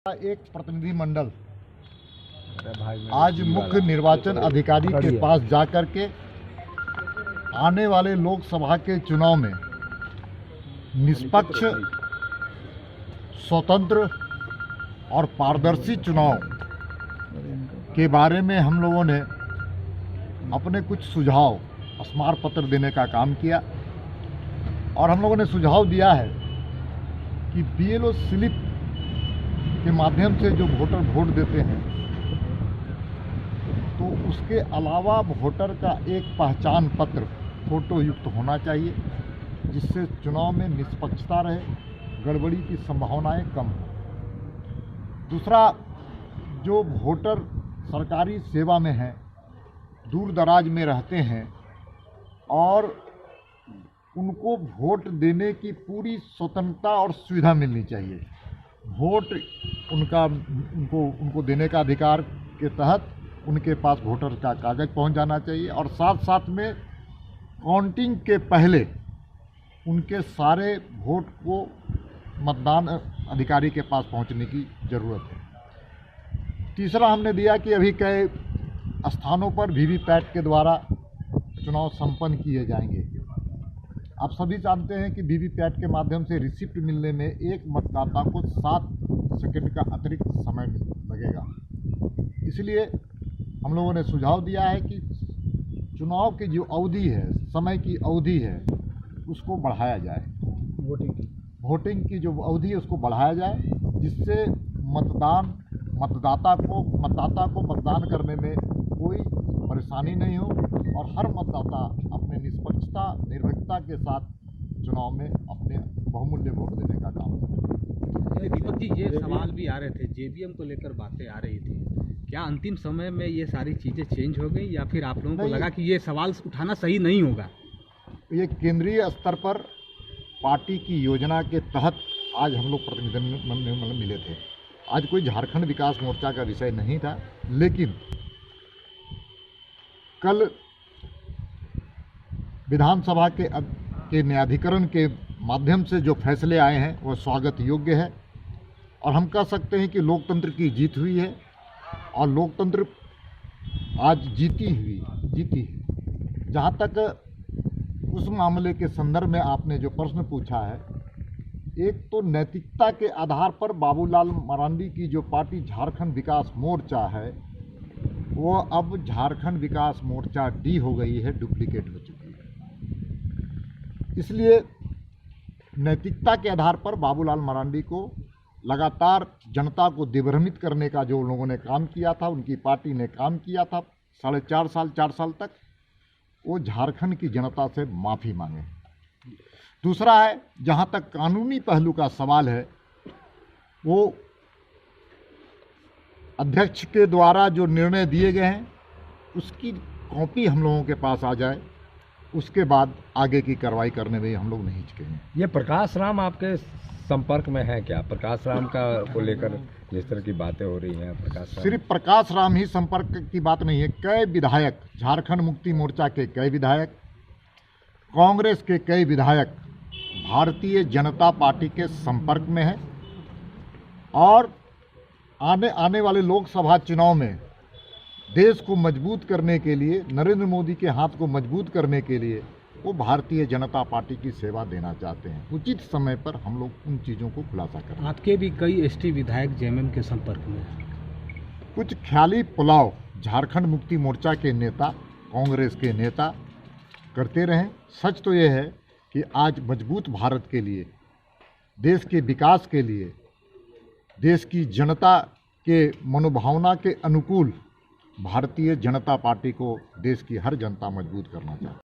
एक प्रतिनिधि मंडल आज मुख्य निर्वाचन अधिकारी के पास जाकर के आने वाले लोकसभा के चुनाव में निष्पक्ष, स्वतंत्र और पारदर्शी चुनाव के बारे में हम लोगों ने अपने कुछ सुझाव स्मारक पत्र देने का काम किया और हम लोगों ने सुझाव दिया है कि BLO स्लिप के माध्यम से जो वोटर वोट देते हैं तो उसके अलावा वोटर का एक पहचान पत्र फोटो युक्त होना चाहिए, जिससे चुनाव में निष्पक्षता रहे, गड़बड़ी की संभावनाएं कम हो। दूसरा, जो वोटर सरकारी सेवा में हैं, दूर दराज में रहते हैं और उनको वोट देने की पूरी स्वतंत्रता और सुविधा मिलनी चाहिए। वोट उनको देने का अधिकार के तहत उनके पास वोटर का कागज़ पहुंच जाना चाहिए और साथ साथ में काउंटिंग के पहले उनके सारे वोट को मतदान अधिकारी के पास पहुंचने की ज़रूरत है। तीसरा, हमने दिया कि अभी कई स्थानों पर VVPAT के द्वारा चुनाव संपन्न किए जाएंगे। आप सभी जानते हैं कि VVPAT के माध्यम से रिसिप्ट मिलने में एक मतदाता को 7 सेकंड का अतिरिक्त समय लगेगा। इसलिए हम लोगों ने सुझाव दिया है कि चुनाव की जो अवधि है, समय की अवधि है, उसको बढ़ाया जाए। वोटिंग की जो अवधि है उसको बढ़ाया जाए, जिससे मतदाता को मतदान करने में कोई परेशानी नहीं हो और हर मतदाता अपने निष्पक्षता, निर्भीकता के साथ चुनाव में अपने बहुमूल्य वोट देने का काम करें। दीपक जी, ये सवाल भी आ रहे थे, JBM को लेकर बातें आ रही थी, क्या अंतिम समय में ये सारी चीज़ें चेंज हो गई या फिर आप लोगों को लगा कि ये सवाल उठाना सही नहीं होगा? ये केंद्रीय स्तर पर पार्टी की योजना के तहत आज हम लोग प्रतिनिधिमंडल मिले थे। आज कोई झारखंड विकास मोर्चा का विषय नहीं था, लेकिन कल विधानसभा के न्यायाधिकरण के माध्यम से जो फैसले आए हैं वह स्वागत योग्य है और हम कह सकते हैं कि लोकतंत्र की जीत हुई है और लोकतंत्र आज जीती है। जहाँ तक उस मामले के संदर्भ में आपने जो प्रश्न पूछा है, एक तो नैतिकता के आधार पर बाबूलाल मरांडी की जो पार्टी झारखंड विकास मोर्चा है वो अब झारखंड विकास मोर्चा D हो गई है, डुप्लीकेट हो चुकी है। इसलिए नैतिकता के आधार पर बाबूलाल मरांडी को लगातार जनता को दिग्भ्रमित करने का जो लोगों ने काम किया था, उनकी पार्टी ने काम किया था 4 साल तक, वो झारखंड की जनता से माफ़ी मांगे। दूसरा है, जहाँ तक कानूनी पहलू का सवाल है, वो अध्यक्ष के द्वारा जो निर्णय दिए गए हैं उसकी कॉपी हम लोगों के पास आ जाए, उसके बाद आगे की कार्रवाई करने में हम लोग नहीं हिचकेंगे। ये प्रकाश राम आपके संपर्क में है क्या? प्रकाश राम का को लेकर जिस तरह की बातें हो रही हैं, सिर्फ प्रकाश राम ही संपर्क की बात नहीं है। कई विधायक, झारखंड मुक्ति मोर्चा के कई विधायक, कांग्रेस के कई विधायक भारतीय जनता पार्टी के संपर्क में हैं और आने वाले लोकसभा चुनाव में देश को मजबूत करने के लिए, नरेंद्र मोदी के हाथ को मजबूत करने के लिए वो भारतीय जनता पार्टी की सेवा देना चाहते हैं। उचित समय पर हम लोग उन चीज़ों को खुलासा करें। आपके भी कई ST विधायक JMM के संपर्क में हैं। कुछ ख्याली पुलाव झारखंड मुक्ति मोर्चा के नेता, कांग्रेस के नेता करते रहें। सच तो ये है कि आज मजबूत भारत के लिए, देश के विकास के लिए, देश की जनता के मनोभावना के अनुकूल भारतीय जनता पार्टी को देश की हर जनता मजबूत करना चाहती है।